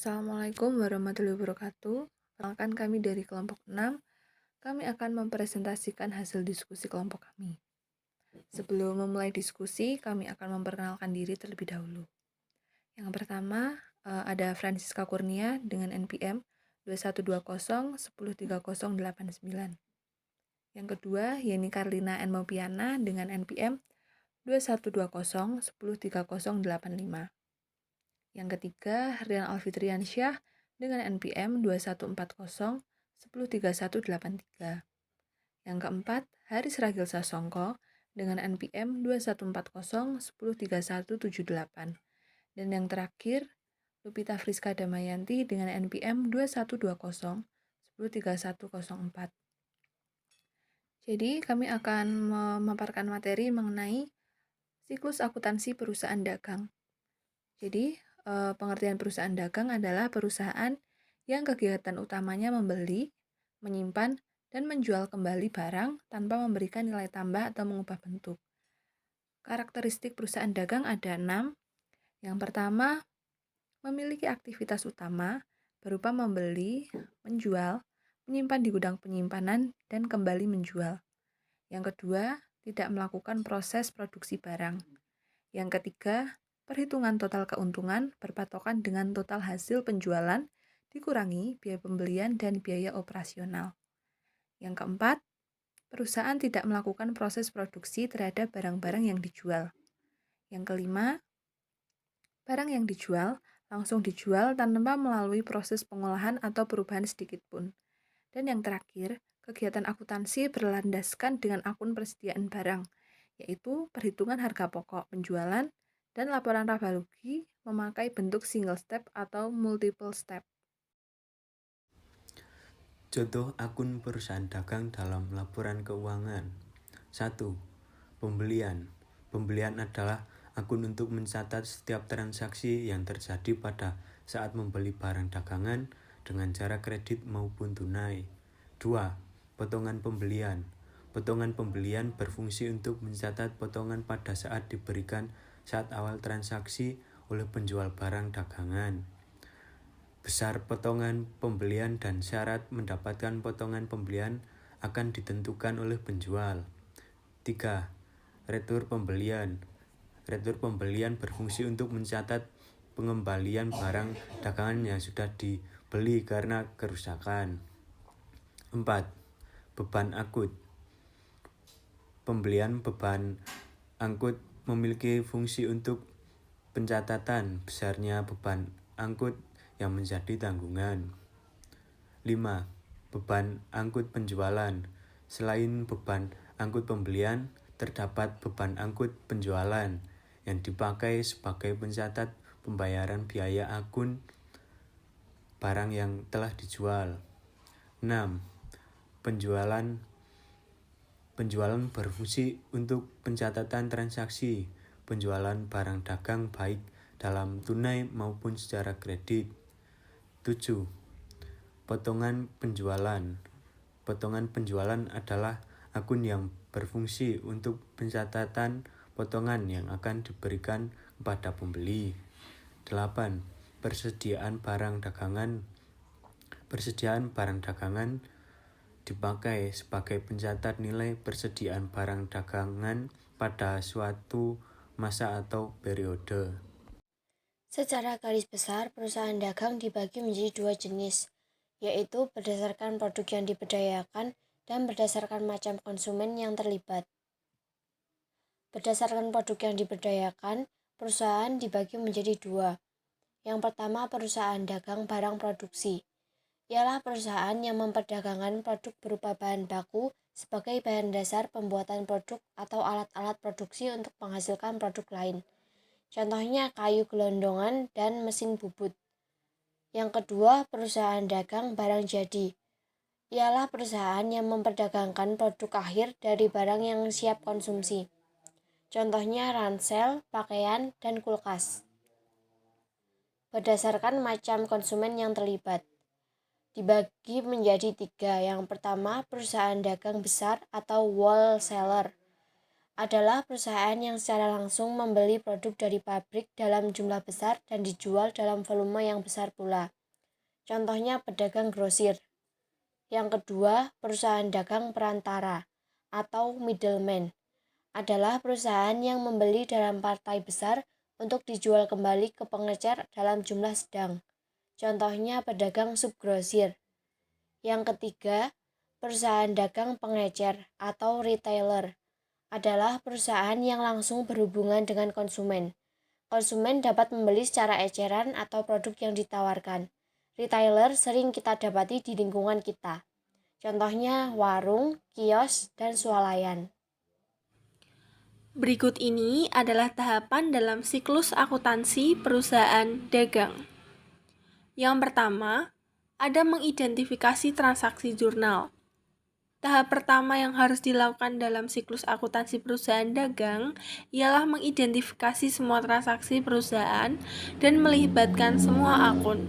Assalamualaikum warahmatullahi wabarakatuh. Perkenalkan kami dari kelompok 6. Kami akan mempresentasikan hasil diskusi kelompok kami. Sebelum memulai diskusi, kami akan memperkenalkan diri terlebih dahulu. Yang pertama, ada Francisca Kurnia dengan NPM 2120103089. Yang kedua, Yeni Karlina N. Mopiana dengan NPM 2120103085. Yang ketiga, Rian Alfitriansyah dengan NPM 2140103183. Yang keempat, Haris Ragil Sasongko dengan NPM 2140103178. Dan yang terakhir, Lupita Friska Damayanti dengan NPM 2120103104. Jadi, kami akan memaparkan materi mengenai siklus akuntansi perusahaan dagang. Jadi, pengertian perusahaan dagang adalah perusahaan yang kegiatan utamanya membeli, menyimpan, dan menjual kembali barang tanpa memberikan nilai tambah atau mengubah bentuk. Karakteristik perusahaan dagang ada 6. Yang pertama, memiliki aktivitas utama berupa membeli, menjual, menyimpan di gudang penyimpanan, dan kembali menjual. Yang kedua, tidak melakukan proses produksi barang. Yang ketiga, perhitungan total keuntungan berpatokan dengan total hasil penjualan dikurangi biaya pembelian dan biaya operasional. Yang keempat, perusahaan tidak melakukan proses produksi terhadap barang-barang yang dijual. Yang kelima, barang yang dijual langsung dijual tanpa melalui proses pengolahan atau perubahan sedikit pun. Dan yang terakhir, kegiatan akuntansi berlandaskan dengan akun persediaan barang, yaitu perhitungan harga pokok penjualan dan laporan laba rugi memakai bentuk single step atau multiple step. Contoh akun perusahaan dagang dalam laporan keuangan. 1. Pembelian. Pembelian adalah akun untuk mencatat setiap transaksi yang terjadi pada saat membeli barang dagangan dengan cara kredit maupun tunai. 2. Potongan pembelian. Potongan pembelian berfungsi untuk mencatat potongan pada saat diberikan saat awal transaksi oleh penjual barang dagangan. Besar potongan pembelian dan syarat mendapatkan potongan pembelian akan ditentukan oleh penjual. 3. Retur pembelian. Retur pembelian berfungsi untuk mencatat pengembalian barang dagangan yang sudah dibeli karena kerusakan. 4. Beban angkut. Pembelian beban angkut memiliki fungsi untuk pencatatan besarnya beban angkut yang menjadi tanggungan. 5. Beban angkut penjualan. Selain beban angkut pembelian, terdapat beban angkut penjualan yang dipakai sebagai pencatat pembayaran biaya akun barang yang telah dijual. 6. Penjualan berfungsi untuk pencatatan transaksi penjualan barang dagang baik dalam tunai maupun secara kredit. 7. Potongan penjualan. Potongan penjualan adalah akun yang berfungsi untuk pencatatan potongan yang akan diberikan kepada pembeli. 8. Persediaan barang dagangan. Persediaan barang dagangan dipakai sebagai pencatat nilai persediaan barang dagangan pada suatu masa atau periode. Secara garis besar, perusahaan dagang dibagi menjadi dua jenis, yaitu berdasarkan produk yang diberdayakan dan berdasarkan macam konsumen yang terlibat. Berdasarkan produk yang diberdayakan, perusahaan dibagi menjadi dua. Yang pertama, perusahaan dagang barang produksi. Ialah perusahaan yang memperdagangkan produk berupa bahan baku sebagai bahan dasar pembuatan produk atau alat-alat produksi untuk menghasilkan produk lain. Contohnya kayu gelondongan dan mesin bubut. Yang kedua, perusahaan dagang barang jadi. Ialah perusahaan yang memperdagangkan produk akhir dari barang yang siap konsumsi. Contohnya ransel, pakaian, dan kulkas. Berdasarkan macam konsumen yang terlibat, dibagi menjadi tiga. Yang pertama, perusahaan dagang besar atau wholesaler. adalah perusahaan yang secara langsung membeli produk dari pabrik dalam jumlah besar dan dijual dalam volume yang besar pula. Contohnya pedagang grosir. Yang kedua, perusahaan dagang perantara atau middleman adalah perusahaan yang membeli dalam partai besar untuk dijual kembali ke pengecer dalam jumlah sedang. Contohnya pedagang subgrosir. Yang ketiga, perusahaan dagang pengecer atau retailer adalah perusahaan yang langsung berhubungan dengan konsumen. Konsumen dapat membeli secara eceran atau produk yang ditawarkan. Retailer sering kita dapati di lingkungan kita. Contohnya warung, kios, dan swalayan. Berikut ini adalah tahapan dalam siklus akuntansi perusahaan dagang. Yang pertama, ada mengidentifikasi transaksi jurnal. Tahap pertama yang harus dilakukan dalam siklus akuntansi perusahaan dagang ialah mengidentifikasi semua transaksi perusahaan dan melibatkan semua akun.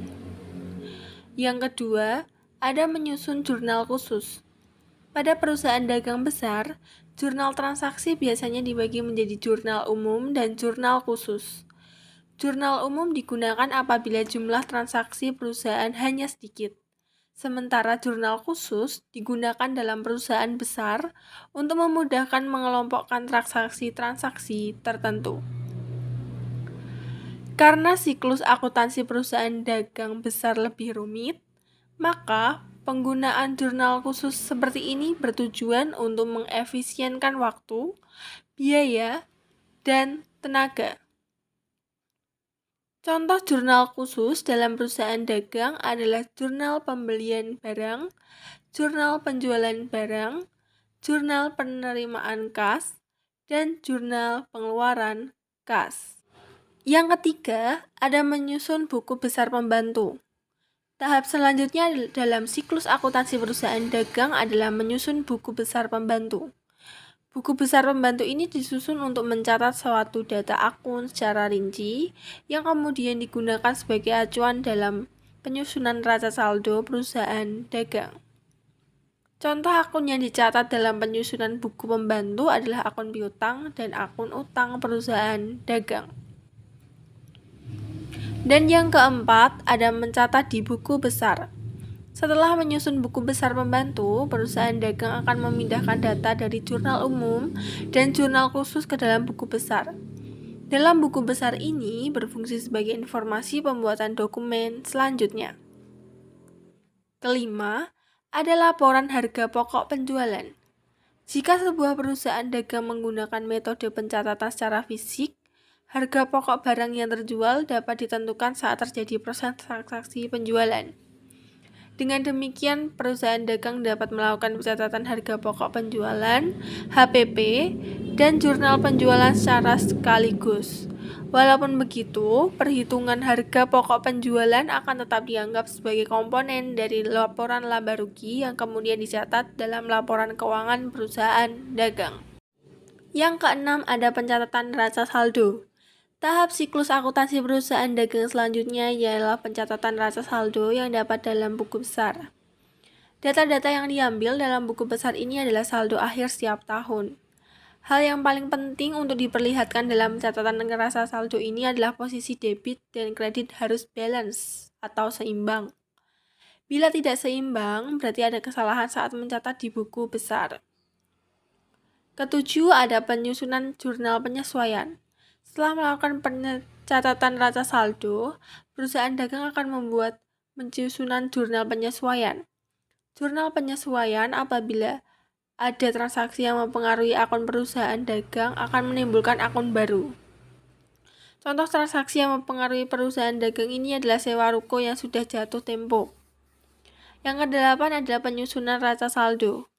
Yang kedua, ada menyusun jurnal khusus. Pada perusahaan dagang besar, jurnal transaksi biasanya dibagi menjadi jurnal umum dan jurnal khusus. Jurnal umum digunakan apabila jumlah transaksi perusahaan hanya sedikit. Sementara jurnal khusus digunakan dalam perusahaan besar untuk memudahkan mengelompokkan transaksi-transaksi tertentu. Karena siklus akuntansi perusahaan dagang besar lebih rumit, maka penggunaan jurnal khusus seperti ini bertujuan untuk mengefisienkan waktu, biaya, dan tenaga. Contoh jurnal khusus dalam perusahaan dagang adalah jurnal pembelian barang, jurnal penjualan barang, jurnal penerimaan kas, dan jurnal pengeluaran kas. Yang ketiga, ada menyusun buku besar pembantu. Tahap selanjutnya dalam siklus akuntansi perusahaan dagang adalah menyusun buku besar pembantu. Buku besar pembantu ini disusun untuk mencatat suatu data akun secara rinci yang kemudian digunakan sebagai acuan dalam penyusunan neraca saldo perusahaan dagang. Contoh akun yang dicatat dalam penyusunan buku pembantu adalah akun piutang dan akun utang perusahaan dagang. Dan yang keempat, ada mencatat di buku besar. Setelah menyusun buku besar pembantu, perusahaan dagang akan memindahkan data dari jurnal umum dan jurnal khusus ke dalam buku besar. Dalam buku besar ini berfungsi sebagai informasi pembuatan dokumen selanjutnya. Kelima, ada laporan harga pokok penjualan. Jika sebuah perusahaan dagang menggunakan metode pencatatan secara fisik, harga pokok barang yang terjual dapat ditentukan saat terjadi proses transaksi penjualan. Dengan demikian, perusahaan dagang dapat melakukan pencatatan harga pokok penjualan, HPP, dan jurnal penjualan secara sekaligus. Walaupun begitu, perhitungan harga pokok penjualan akan tetap dianggap sebagai komponen dari laporan laba rugi yang kemudian dicatat dalam laporan keuangan perusahaan dagang. Yang keenam, ada pencatatan neraca saldo. Tahap siklus akuntansi perusahaan dagang selanjutnya ialah pencatatan neraca saldo yang dapat dalam buku besar. Data-data yang diambil dalam buku besar ini adalah saldo akhir setiap tahun. Hal yang paling penting untuk diperlihatkan dalam catatan neraca saldo ini adalah posisi debit dan kredit harus balance atau seimbang. Bila tidak seimbang, berarti ada kesalahan saat mencatat di buku besar. Ketujuh, ada penyusunan jurnal penyesuaian. Setelah melakukan pencatatan neraca saldo, perusahaan dagang akan membuat penyusunan jurnal penyesuaian. Jurnal penyesuaian apabila ada transaksi yang mempengaruhi akun perusahaan dagang akan menimbulkan akun baru. Contoh transaksi yang mempengaruhi perusahaan dagang ini adalah sewa ruko yang sudah jatuh tempo. Yang kedelapan adalah penyusunan neraca saldo.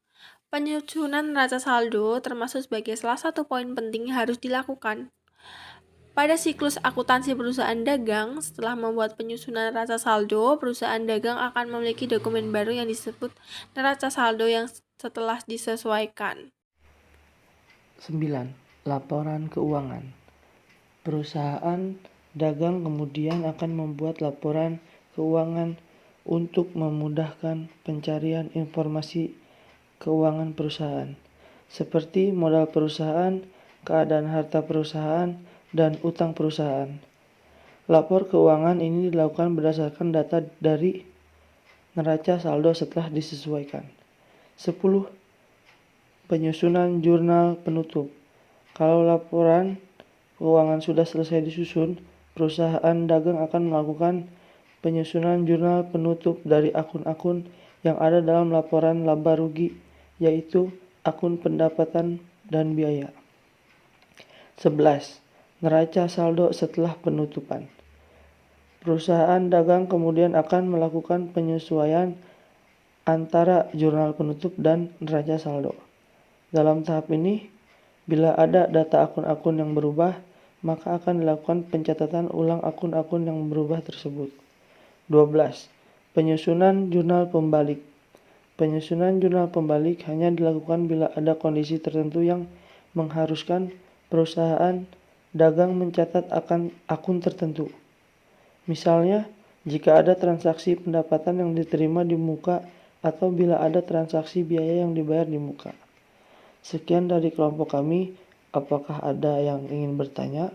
Penyusunan neraca saldo termasuk sebagai salah satu poin penting yang harus dilakukan. Pada siklus akuntansi perusahaan dagang, setelah membuat penyusunan neraca saldo, perusahaan dagang akan memiliki dokumen baru yang disebut neraca saldo yang setelah disesuaikan. 9. Laporan keuangan. Perusahaan dagang kemudian akan membuat laporan keuangan untuk memudahkan pencarian informasi keuangan perusahaan, seperti modal perusahaan, keadaan harta perusahaan, dan utang perusahaan. Lapor keuangan ini dilakukan berdasarkan data dari neraca saldo setelah disesuaikan. 10. Penyusunan jurnal penutup. Kalau laporan keuangan sudah selesai disusun, perusahaan dagang akan melakukan penyusunan jurnal penutup dari akun-akun yang ada dalam laporan laba rugi, yaitu akun pendapatan dan biaya. 11. Neraca saldo setelah penutupan. Perusahaan dagang kemudian akan melakukan penyesuaian antara jurnal penutup dan neraca saldo. Dalam tahap ini, bila ada data akun-akun yang berubah, maka akan dilakukan pencatatan ulang akun-akun yang berubah tersebut. 12. Penyusunan jurnal pembalik. Penyusunan jurnal pembalik hanya dilakukan bila ada kondisi tertentu yang mengharuskan perusahaan dagang mencatat akan akun tertentu. Misalnya, jika ada transaksi pendapatan yang diterima di muka atau bila ada transaksi biaya yang dibayar di muka. Sekian dari kelompok kami. Apakah ada yang ingin bertanya?